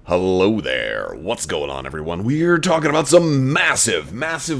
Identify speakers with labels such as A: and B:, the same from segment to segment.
A: Hello there. What's going on, everyone? We're talking about some massive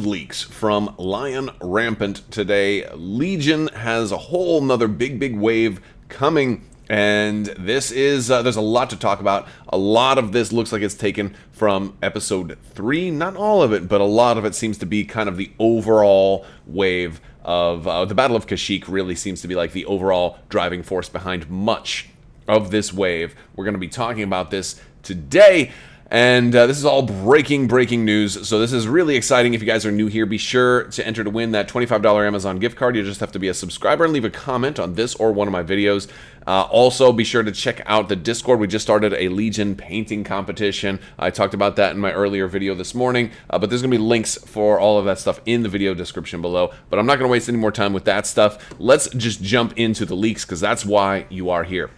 A: leaks from Lion Rampant today. Legion has a whole nother big wave coming, and this is, there's a lot to talk about. A lot of this looks like it's taken from episode 3. Not all of it, but a lot of it seems to be kind of the overall wave of, the Battle of Kashyyyk really seems to be like the overall driving force behind much of this wave. We're going to be talking about this today, and this is all breaking news, so this is really exciting. If you guys are new here, be sure to enter to win that $25 Amazon gift card. You just have to be a subscriber and leave a comment on this or one of my videos. Also, be sure to check out the Discord. We just started a Legion painting competition. I talked about that in my earlier video this morning, but there's going to be links for all of that stuff in the video description below. But I'm not going to waste any more time with that stuff. Let's just jump into the leaks, because that's why you are here.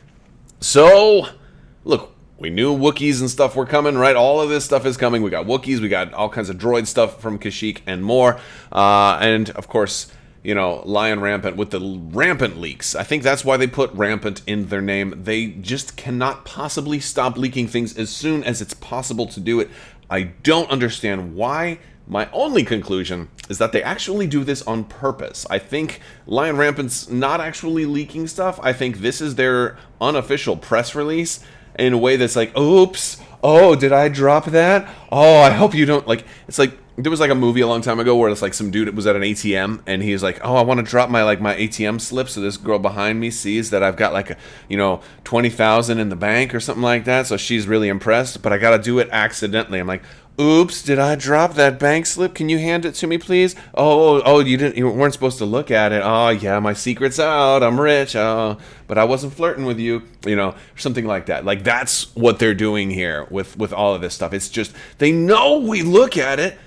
A: So, look, we knew Wookiees and stuff were coming, right? All of this stuff is coming. We got Wookiees, we got all kinds of droid stuff from Kashyyyk and more. And, of course, you know, Lion Rampant with the Rampant leaks. I think that's why they put Rampant in their name. They just cannot possibly stop leaking things as soon as it's possible to do it. I don't understand why. My only conclusion is that they actually do this on purpose. I think Lion Rampant's not actually leaking stuff. I think this is their unofficial press release in a way that's like, oops, oh, did I drop that? Oh, I hope you don't, like, it's like, there was like a movie a long time ago where it's like some dude was at an ATM and he's like, oh, I want to drop my ATM slip so this girl behind me sees that I've got like a, you know, 20,000 in the bank or something like that. So she's really impressed, but I got to do it accidentally. I'm like, oops, did I drop that bank slip? Can you hand it to me, please? Oh, you weren't supposed to look at it. Oh, yeah, my secret's out. I'm rich. Oh, but I wasn't flirting with you, you know, or something like that. Like, that's what they're doing here with all of this stuff. It's just, they know we look at it,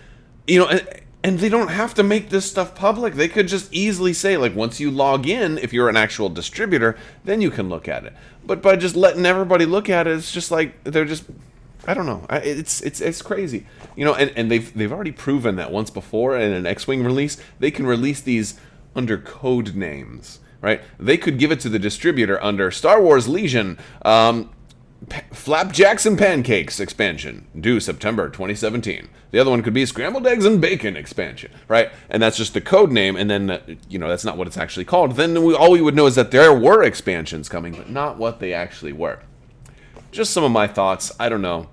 A: you know, and they don't have to make this stuff public. They could just easily say, like, once you log in, if you're an actual distributor, then you can look at it. But by just letting everybody look at it, it's just like, they're just, I don't know. It's crazy, you know. And they've already proven that once before in an X-Wing release, they can release these under code names, right? They could give it to the distributor under Star Wars Legion, Flapjacks and Pancakes expansion, due September 2017. The other one could be Scrambled Eggs and Bacon expansion, right? And that's just the code name, and then you know, that's not what it's actually called. Then all we would know is that there were expansions coming, but not what they actually were. Just some of my thoughts. I don't know.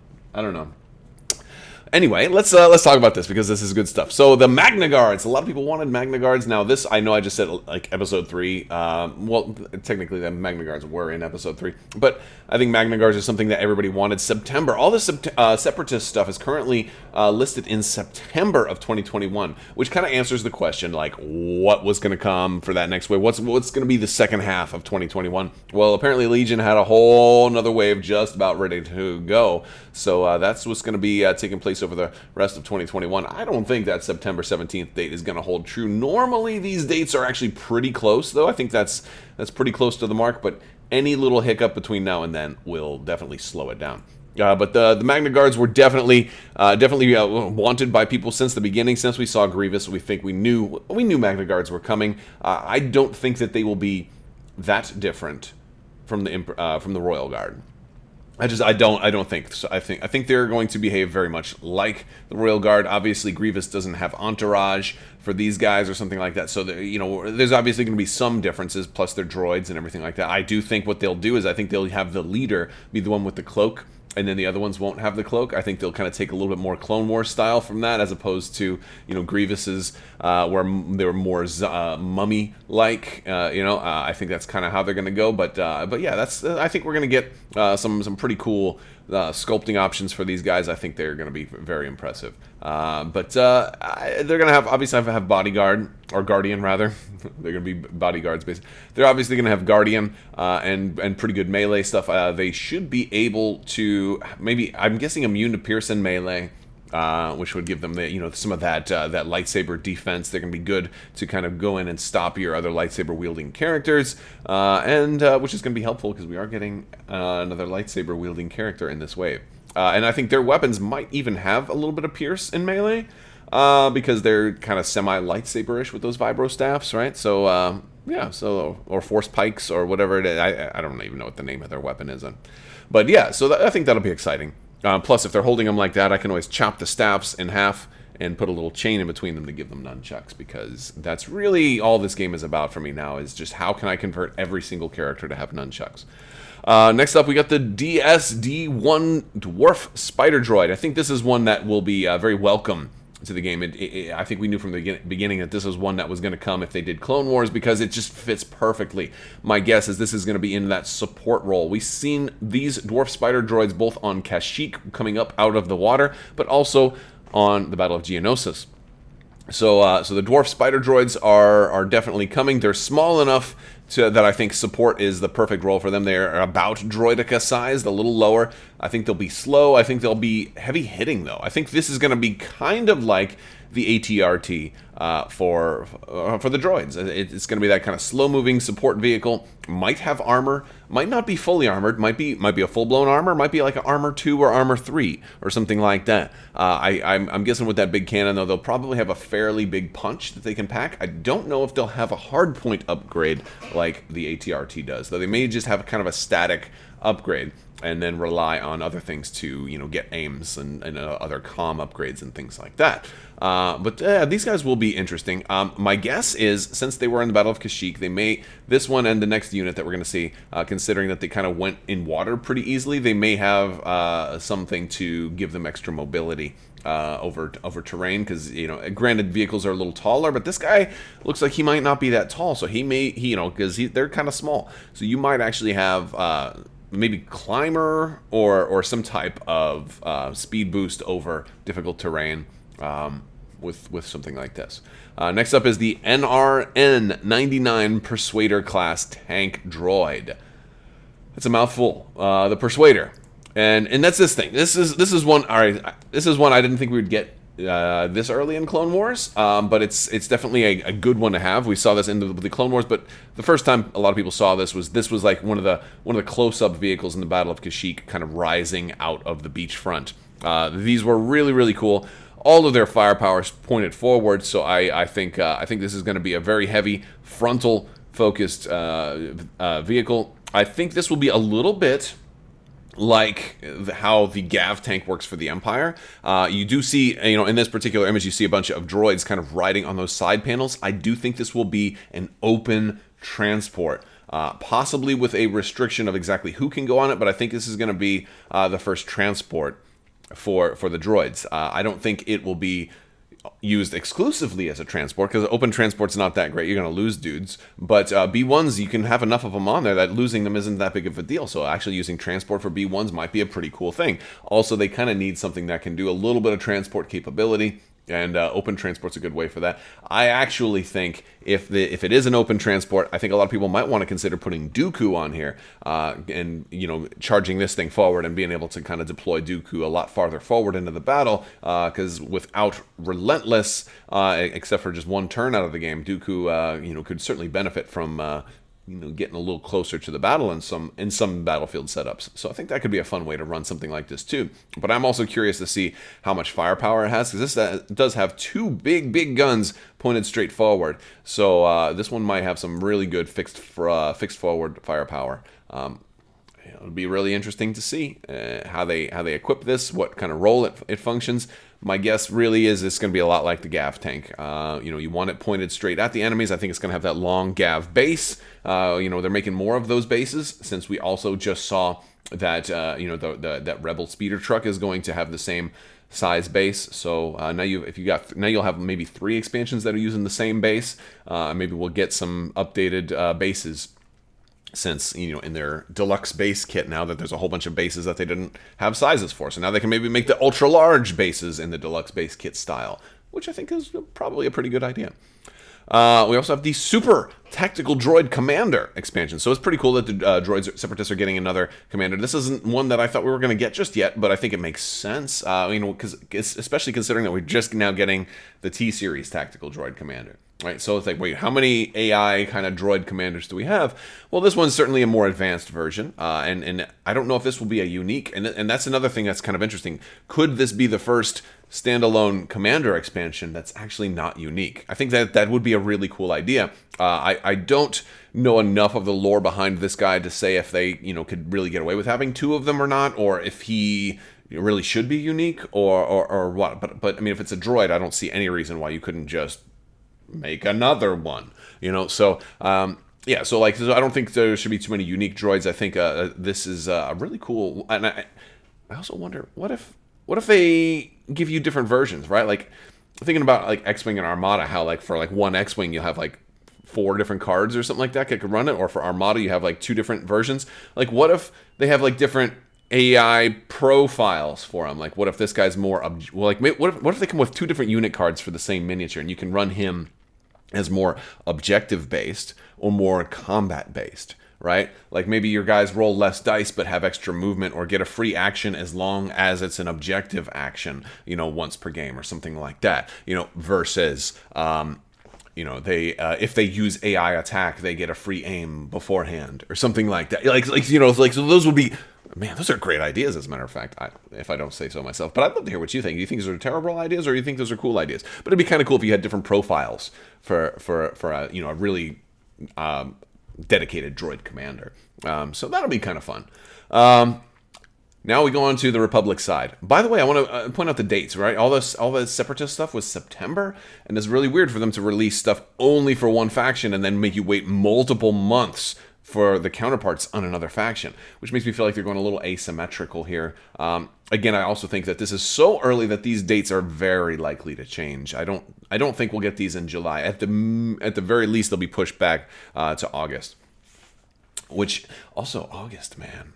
A: Anyway, let's talk about this, because this is good stuff. So the Magnaguards, a lot of people wanted Magnaguards. Now this, I know I just said like episode 3. Well, technically the Magnaguards were in episode 3, but I think Magnaguards is something that everybody wanted. September, all this Separatist stuff is currently listed in September of 2021, which kind of answers the question, like, what was going to come for that next wave? What's going to be the second half of 2021? Well, apparently Legion had a whole nother wave just about ready to go. So that's what's going to be taking place over the rest of 2021. I don't think that September 17th date is going to hold true. Normally these dates are actually pretty close, though. I think that's pretty close to the mark, but any little hiccup between now and then will definitely slow it down. But the Magnaguards were definitely wanted by people since the beginning. Since we saw Grievous, we knew Magnaguards were coming. I don't think that they will be that different from the Royal Guard. I don't think so. I think they're going to behave very much like the Royal Guard. Obviously, Grievous doesn't have entourage for these guys or something like that. So, you know, there's obviously going to be some differences, plus their droids and everything like that. I do think what they'll do is I think they'll have the leader be the one with the cloak, and then the other ones won't have the cloak. I think they'll kind of take a little bit more Clone Wars style from that, as opposed to, you know, Grievous's, where they were more mummy-like. You know, I think that's kind of how they're going to go. But yeah, I think we're going to get some pretty cool sculpting options for these guys. I think they're going to be very impressive. But they're going to have bodyguard, or guardian rather. They're going to be bodyguards basically. They're obviously going to have guardian and pretty good melee stuff. They should be able to, maybe, I'm guessing, immune to pierce and melee, which would give them some of that lightsaber defense. They're going to be good to kind of go in and stop your other lightsaber wielding characters, and which is going to be helpful because we are getting another lightsaber wielding character in this wave. And I think their weapons might even have a little bit of pierce in melee, because they're kind of semi-lightsaber-ish with those vibro staffs, right? So, yeah, or force pikes or whatever it is. I don't even know what the name of their weapon is. But yeah, so I think that'll be exciting. Plus, if they're holding them like that, I can always chop the staffs in half and put a little chain in between them to give them nunchucks, because that's really all this game is about for me now, is just how can I convert every single character to have nunchucks. Next up, we got the DSD-1 Dwarf Spider Droid. I think this is one that will be very welcome to the game. I think we knew from the beginning that this was one that was going to come if they did Clone Wars, because it just fits perfectly. My guess is this is going to be in that support role. We've seen these Dwarf Spider Droids both on Kashyyyk coming up out of the water, but also on the Battle of Geonosis. So the Dwarf Spider Droids are definitely coming. They're small enough that I think support is the perfect role for them. They're about Droidica sized, a little lower. I think they'll be slow. I think they'll be heavy hitting, though. I think this is going to be kind of like the ATRT for the droids. It's going to be that kind of slow-moving support vehicle. Might have armor, might not be fully armored, might be a full-blown armor, might be like an armor 2 or armor 3 or something like that. I'm guessing with that big cannon, though, they'll probably have a fairly big punch that they can pack. I don't know if they'll have a hard point upgrade like the ATRT does, though they may just have kind of a static upgrade and then rely on other things to, get aims and other comm upgrades and things like that. But these guys will be interesting. My guess is, since they were in the Battle of Kashyyyk, this one and the next unit that we're going to see, considering that they kind of went in water pretty easily, they may have something to give them extra mobility over terrain, because, granted, vehicles are a little taller, but this guy looks like he might not be that tall, so he may, because they're kind of small. So you might actually have maybe climber or some type of speed boost over difficult terrain with something like this. Next up is the NRN-99 Persuader class tank droid. It's a mouthful. The Persuader, and that's this thing. This is one. All right, this is one I didn't think we would get this early in Clone Wars, but it's definitely a good one to have. We saw this in the Clone Wars, but the first time a lot of people saw this was like one of the close-up vehicles in the Battle of Kashyyyk, kind of rising out of the beachfront. These were really, really cool. All of their firepower is pointed forward, so I think this is going to be a very heavy frontal focused vehicle. I think this will be a little bit like how the Gav tank works for the Empire. You do see, in this particular image, you see a bunch of droids kind of riding on those side panels. I do think this will be an open transport, possibly with a restriction of exactly who can go on it, but I think this is going to be the first transport for the droids. I don't think it will be used exclusively as a transport, because open transport's not that great. You're going to lose dudes, but B1s, you can have enough of them on there that losing them isn't that big of a deal. So actually using transport for B1s might be a pretty cool thing. Also, they kind of need something that can do a little bit of transport capability, and open transport's a good way for that. I actually think if it is an open transport, I think a lot of people might want to consider putting Dooku on here, and charging this thing forward and being able to kind of deploy Dooku a lot farther forward into the battle, because without Relentless, except for just one turn out of the game, Dooku could certainly benefit from getting a little closer to the battle in some battlefield setups. So I think that could be a fun way to run something like this too. But I'm also curious to see how much firepower it has, because this does have two big guns pointed straight forward. So this one might have some really good fixed forward firepower. It'll be really interesting to see how they equip this, what kind of role it functions. My guess really is it's going to be a lot like the Gav tank. You want it pointed straight at the enemies. I think it's going to have that long Gav base. They're making more of those bases, since we also just saw that that Rebel speeder truck is going to have the same size base. So now you'll have maybe 3 expansions that are using the same base. Maybe we'll get some updated bases, since in their deluxe base kit, now that there's a whole bunch of bases that they didn't have sizes for, so now they can maybe make the ultra large bases in the deluxe base kit style, which I think is probably a pretty good idea. We also have the Super Tactical Droid Commander expansion. So it's pretty cool that the Separatists are getting another commander. This isn't one that I thought we were going to get just yet, but I think it makes sense, especially considering that we're just now getting the T-Series Tactical Droid Commander. Right, so it's like, wait, how many AI kind of droid commanders do we have? Well, this one's certainly a more advanced version, and I don't know if this will be a unique, and that's another thing that's kind of interesting. Could this be the first standalone commander expansion that's actually not unique? I think that would be a really cool idea. I don't know enough of the lore behind this guy to say if they could really get away with having 2 of them or not, or if he really should be unique, or what. But I mean, if it's a droid, I don't see any reason why you couldn't just make another one. So yeah, so I don't think there should be too many unique droids. I think this is a really cool, and I also wonder what if they give you different versions, right? Like thinking about like X-wing and Armada, how like for like one X-wing you'll have like 4 different cards or something like that could run it, or for Armada you have like 2 different versions. Like what if they have like different AI profiles for him? Like what if this guy's more what if they come with 2 different unit cards for the same miniature, and you can run him as more objective based or more combat based, right? Like maybe your guys roll less dice but have extra movement, or get a free action as long as it's an objective action, once per game or something like that, versus they if they use AI attack, they get a free aim beforehand or something like that. So those would be, man, those are great ideas, as a matter of fact, if I don't say so myself. But I'd love to hear what you think. Do you think those are terrible ideas, or do you think those are cool ideas? But it'd be kind of cool if you had different profiles for a really dedicated droid commander. So that'll be kind of fun. Now we go on to the Republic side. By the way, I want to point out the dates, right? All the Separatist stuff was September, and it's really weird for them to release stuff only for one faction and then make you wait multiple months for the counterparts on another faction, which makes me feel like they're going a little asymmetrical here. Again, I also think that this is so early that these dates are very likely to change. I don't think we'll get these in July. At the very least, they'll be pushed back to August. Which also August, man.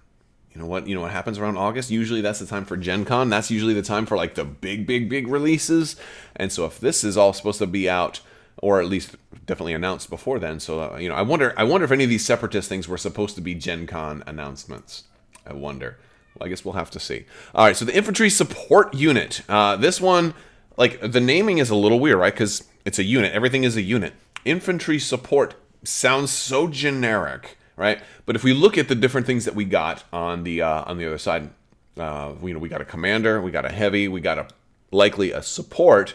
A: You know what happens around August? Usually that's the time for Gen Con. That's usually the time for like the big releases. And so if this is all supposed to be out, or at least definitely announced before then, so I wonder if any of these Separatist things were supposed to be Gen Con announcements. I wonder. Well, I guess we'll have to see. All right, so the infantry support unit. This one, like the naming is a little weird, right? Because it's a unit. Everything is a unit. Infantry support sounds so generic, right? But if we look at the different things that we got on the other side, we got a commander, we got a heavy, we got likely a support.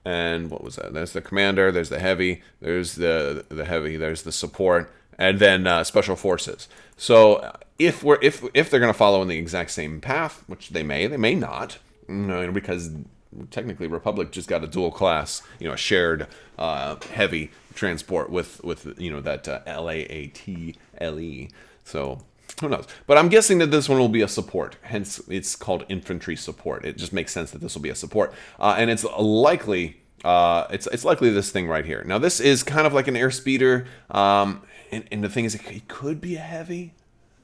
A: And what was that? There's the commander, there's the heavy, there's the heavy, there's the support, and then special forces. So if they're going to follow in the exact same path, which they may not, because technically Republic just got a dual class, a shared heavy transport with that LAATLE. So who knows? But I'm guessing that this one will be a support. Hence, it's called infantry support. It just makes sense that this will be a support, and it's likely it's likely this thing right here. Now, this is kind of like an airspeeder, and the thing is, it could be a heavy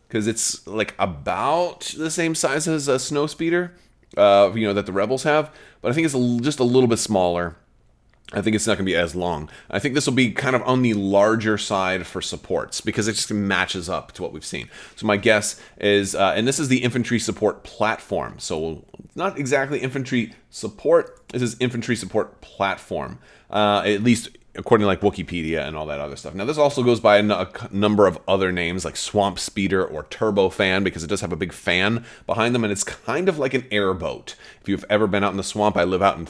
A: because it's like about the same size as a snow speeder, that the Rebels have. But I think it's just a little bit smaller. I think it's not going to be as long. I think this will be kind of on the larger side for supports because it just matches up to what we've seen. So my guess is, and this is the infantry support platform. So not exactly infantry support. This is infantry support platform, at least according to like Wikipedia and all that other stuff. Now this also goes by a number of other names like Swamp Speeder or Turbo Fan because it does have a big fan behind them, and it's kind of like an airboat. If you've ever been out in the swamp, I live out in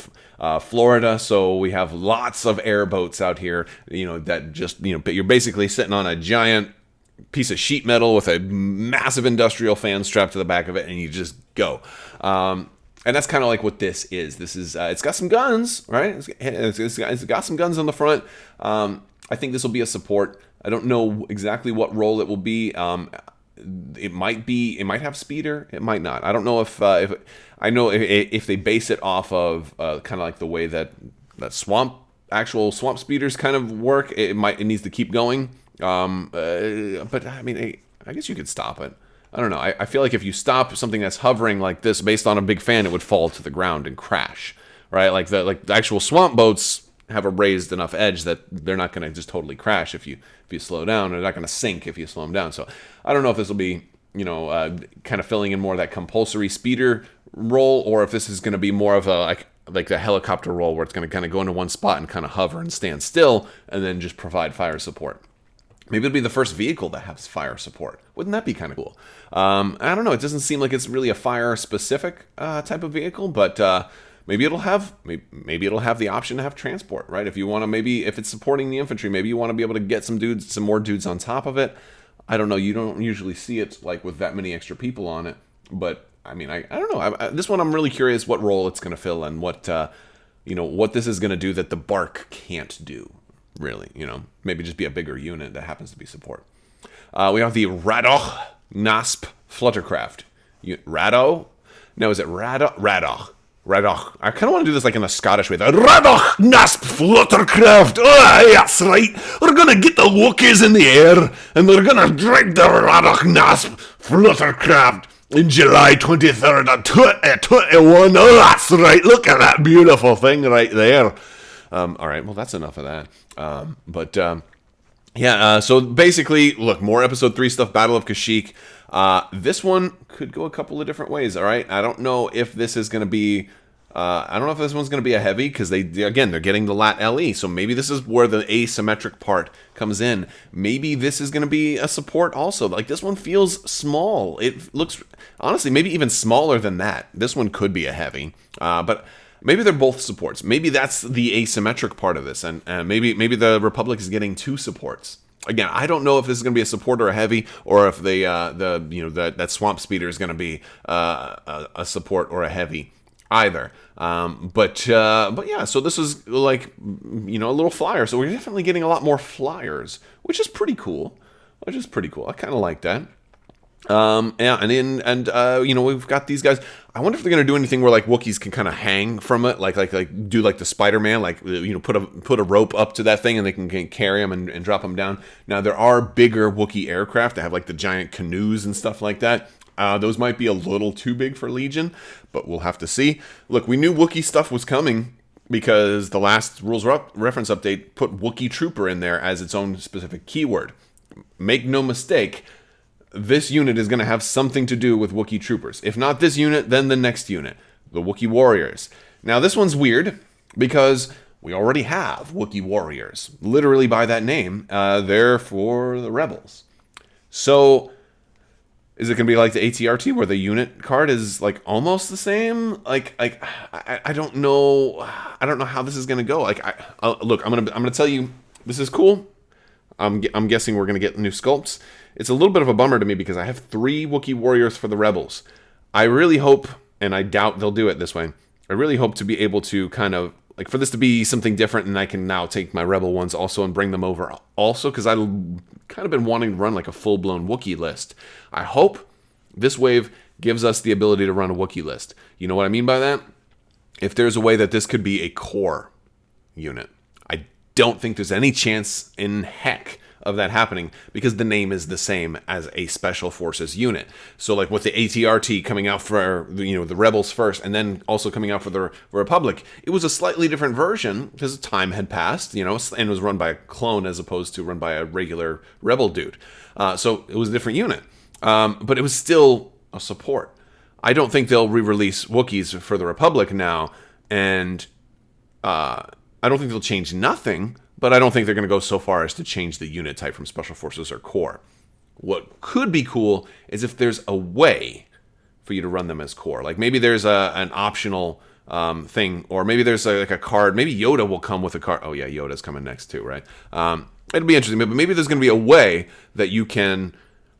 A: Florida, so we have lots of airboats out here, that just, you're basically sitting on a giant piece of sheet metal with a massive industrial fan strapped to the back of it, and you just go. And that's kind of like what this is. This is, it's got some guns, right? It's got some guns on the front. I think this will be a support. I don't know exactly what role it will be. It might have speeder. It might not. I don't know if they base it off of kind of like the way that actual swamp speeders kind of work. It needs to keep going. But I mean, I guess you could stop it. I don't know. I feel like if you stop something that's hovering like this based on a big fan, it would fall to the ground and crash, right? Like the actual swamp boats have a raised enough edge that they're not going to just totally crash if you slow down. They're not going to sink if you slow them down. So I don't know if this will be, kind of filling in more of that compulsory speeder role, or if this is going to be more of a like the helicopter role where it's going to kind of go into one spot and kind of hover and stand still and then just provide fire support. Maybe it'll be the first vehicle that has fire support. Wouldn't that be kind of cool? I don't know. It doesn't seem like it's really a fire-specific type of vehicle, but maybe it'll have the option to have transport, right? If you want to, if it's supporting the infantry, maybe you want to be able to get some more dudes on top of it. I don't know. You don't usually see it like with that many extra people on it, but I mean, I don't know. This one I'm really curious what role it's going to fill and what, what this is going to do that the Bark can't do, really. Maybe just be a bigger unit that happens to be support. We have the Radoch Nasp Fluttercraft. Rado? No, is it Radoch? Radoch. I kind of want to do this like in a Scottish way. The Radoch Nasp Fluttercraft. Oh, yes, right. We're going to get the Wookiees in the air, and we're going to drag the Radoch Nasp Fluttercraft in July 23rd of 2021. Oh, that's right. Look at that beautiful thing right there. All right, well, that's enough of that. So basically, look, more Episode 3 stuff, Battle of Kashyyyk. This one could go a couple of different ways, all right? I don't know if this is going to be... I don't know if this one's going to be a heavy, because they're getting the Lat LE, so maybe this is where the asymmetric part comes in. Maybe this is going to be a support also. Like, this one feels small. It looks, honestly, maybe even smaller than that. This one could be a heavy, but... Maybe they're both supports. Maybe that's the asymmetric part of this, and maybe the Republic is getting 2 supports. Again, I don't know if this is going to be a support or a heavy, or if that Swamp Speeder is going to be a support or a heavy either. But yeah, so this is like a little flyer. So we're definitely getting a lot more flyers, which is pretty cool. I kind of like that. We've got these guys. I wonder if they're gonna do anything where like Wookiees can kind of hang from it, like do like the Spider-Man, like put a rope up to that thing and they can carry them and drop them down. Now there are bigger Wookiee aircraft that have like the giant canoes and stuff like that. Those might be a little too big for Legion, but we'll have to see. Look, we knew Wookiee stuff was coming because the last rules reference update put Wookiee Trooper in there as its own specific keyword. Make no mistake. This unit is going to have something to do with Wookiee Troopers. If not this unit, then the next unit, the Wookiee Warriors. Now, this one's weird because we already have Wookiee Warriors, literally by that name. They're for the Rebels. So, is it going to be like the ATRT where the unit card is like almost the same? I don't know. I don't know how this is going to go. Look, I'm gonna tell you, this is cool. I'm guessing we're going to get new sculpts. It's a little bit of a bummer to me because I have 3 Wookiee Warriors for the Rebels. I really hope, and I doubt they'll do it this way, I really hope to be able to kind of, like, for this to be something different, and I can now take my Rebel ones also and bring them over also, because I've kind of been wanting to run like a full-blown Wookiee list. I hope this wave gives us the ability to run a Wookiee list. You know what I mean by that? If there's a way that this could be a core unit. I don't think there's any chance in heck of that happening because the name is the same as a Special Forces unit. So like with the ATRT coming out for the Rebels first and then also coming out for the Republic, it was a slightly different version because time had passed, and it was run by a clone as opposed to run by a regular Rebel dude. So it was a different unit. But it was still a support. I don't think they'll re-release Wookiees for the Republic now, and I don't think they'll change nothing, but I don't think they're going to go so far as to change the unit type from Special Forces or Core. What could be cool is if there's a way for you to run them as Core. Like maybe there's an optional thing, or maybe there's like a card. Maybe Yoda will come with a card. Oh yeah, Yoda's coming next too, right? It'll be interesting, but maybe there's going to be a way that you can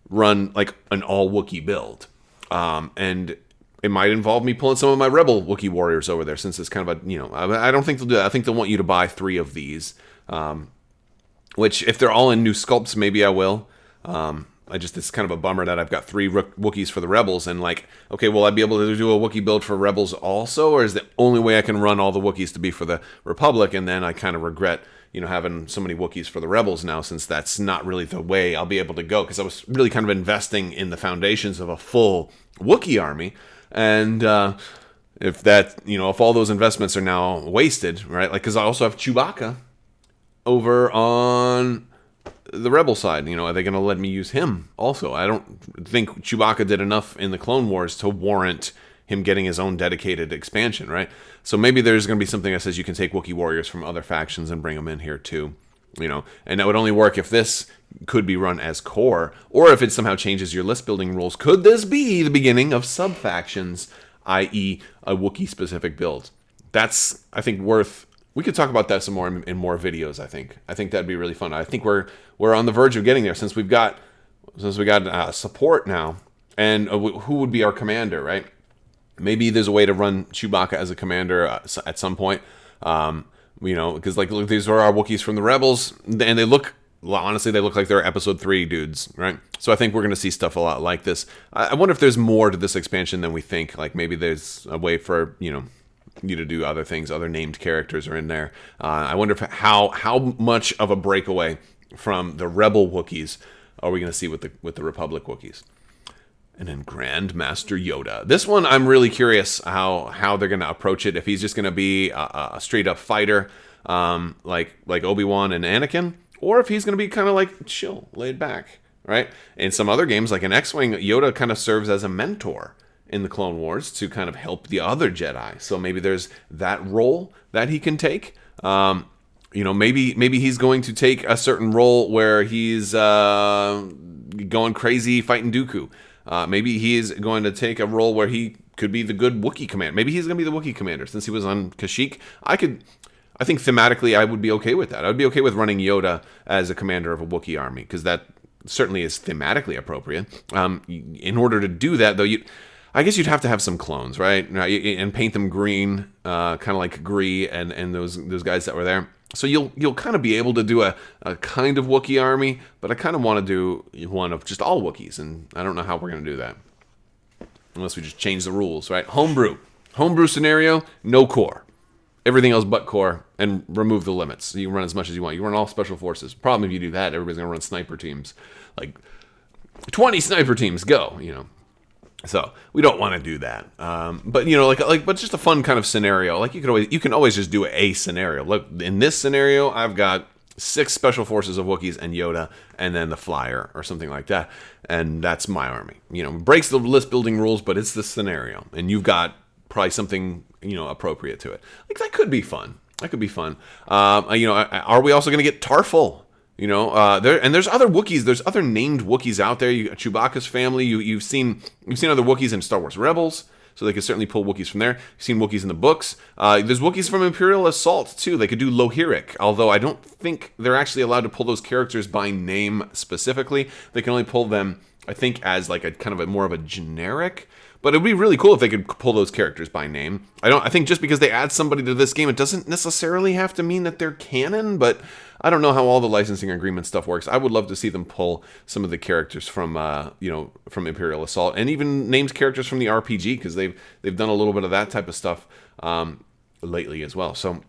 A: run like an all Wookiee build. And it might involve me pulling some of my Rebel Wookiee Warriors over there, since it's kind of a, I don't think they'll do that. I think they'll want you to buy 3 of these. Which, if they're all in new sculpts, maybe I will. It's kind of a bummer that I've got 3 Wookiees for the Rebels, and like, okay, will I be able to do a Wookiee build for Rebels also, or is the only way I can run all the Wookiees to be for the Republic, and then I kind of regret, having so many Wookiees for the Rebels now, since that's not really the way I'll be able to go, because I was really kind of investing in the foundations of a full Wookiee army, and if all those investments are now wasted, right, like, because I also have Chewbacca over on the Rebel side. Are they going to let me use him also? I don't think Chewbacca did enough in the Clone Wars to warrant him getting his own dedicated expansion, right? So maybe there's going to be something that says you can take Wookiee Warriors from other factions and bring them in here too, and that would only work if this could be run as Core, or if it somehow changes your list building rules. Could this be the beginning of sub-factions, i.e. a Wookiee-specific build? That's, I think, we could talk about that some more in more videos. I think that'd be really fun. I think we're on the verge of getting there, since we got support now, And who would be our commander, right? Maybe there's a way to run Chewbacca as a commander at some point. Because like look, these are our Wookiees from the Rebels, and they look, well, honestly, they look like they're Episode 3 dudes, right? So I think we're going to see stuff a lot like this. I wonder if there's more to this expansion than we think. Like maybe there's a way for, you to do other things. Other named characters are in there. I wonder if how much of a breakaway from the Rebel Wookiees are we going to see with the Republic Wookiees? And then Grand Master Yoda. This one, I'm really curious how they're going to approach it. If he's just going to be a straight up fighter, like Obi-Wan and Anakin, or if he's going to be kind of like chill, laid back, right? In some other games, like in X-Wing, Yoda kind of serves as a mentor in the Clone Wars to kind of help the other Jedi. So maybe there's that role that he can take. Maybe he's going to take a certain role where he's going crazy fighting Dooku. Maybe he is going to take a role where he could be the good Wookiee commander. Maybe he's going to be the Wookiee commander since he was on Kashyyyk. I think thematically I would be okay with that. I would be okay with running Yoda as a commander of a Wookiee army because that certainly is thematically appropriate. In order to do that, though, I guess you'd have to have some clones, right? And paint them green, kind of like Gree and those guys that were there. So you'll kind of be able to do a kind of Wookiee army, but I kind of want to do one of just all Wookiees, and I don't know how we're going to do that. Unless we just change the rules, right? Homebrew scenario, no core. Everything else but core, and remove the limits. You can run as much as you want. You run all special forces. Problem if you do that, everybody's going to run sniper teams. Like, 20 sniper teams, go, So we don't want to do that, but just a fun kind of scenario. Like you can always just do a scenario. Look, in this scenario, I've got 6 special forces of Wookiees and Yoda, and then the Flyer or something like that, and that's my army. Breaks the list building rules, but it's the scenario, and you've got probably something appropriate to it. Like that could be fun. Are we also going to get Tarful? There's other Wookiees. There's other named Wookiees out there. Chewbacca's family. You've seen other Wookiees in Star Wars Rebels, so they could certainly pull Wookiees from there. You've seen Wookiees in the books. There's Wookiees from Imperial Assault too. They could do Lohiric, although I don't think they're actually allowed to pull those characters by name specifically. They can only pull them, I think, as like a kind of more of a generic. But it'd be really cool if they could pull those characters by name. I think just because they add somebody to this game, it doesn't necessarily have to mean that they're canon, but I don't know how all the licensing agreement stuff works. I would love to see them pull some of the characters from Imperial Assault, and even named characters from the RPG, because they've done a little bit of that type of stuff lately as well. So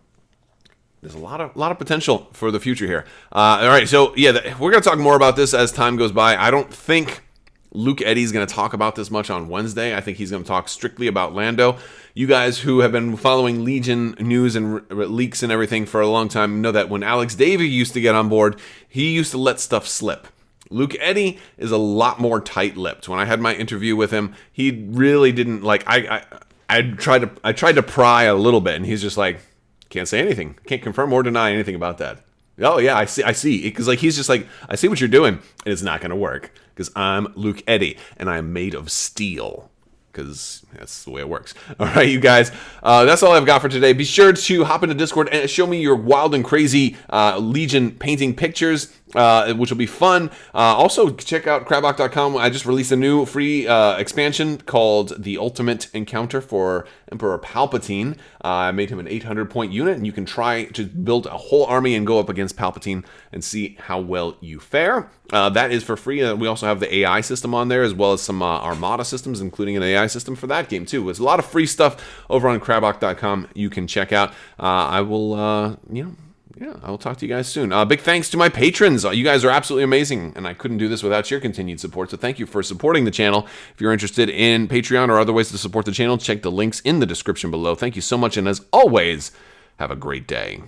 A: there's a lot of potential for the future here. All right, so yeah, we're gonna talk more about this as time goes by. I don't think Luke Eddy's going to talk about this much on Wednesday. I think he's going to talk strictly about Lando. You guys who have been following Legion news and leaks and everything for a long time know that when Alex Davey used to get on board, he used to let stuff slip. Luke Eddy is a lot more tight-lipped. When I had my interview with him, he really didn't like. I tried to pry a little bit, and he's just like, can't say anything, can't confirm or deny anything about that. Oh yeah, I see. Because he's just like, I see what you're doing, and it's not going to work. Because I'm Luke Eddy, and I'm made of steel. Because that's the way it works. All right, you guys, that's all I've got for today. Be sure to hop into Discord and show me your wild and crazy Legion painting pictures, which will be fun. Also, check out Crabbok.com. I just released a new free expansion called The Ultimate Encounter for Emperor Palpatine. I made him an 800-point unit, and you can try to build a whole army and go up against Palpatine and see how well you fare. That is for free. We also have the AI system on there, as well as some Armada systems, including an AI system for that game, too. There's a lot of free stuff over on Crabbok.com you can check out. I will, I will talk to you guys soon. Big thanks to my patrons. You guys are absolutely amazing, and I couldn't do this without your continued support, so thank you for supporting the channel. If you're interested in Patreon or other ways to support the channel, check the links in the description below. Thank you so much, and as always, have a great day.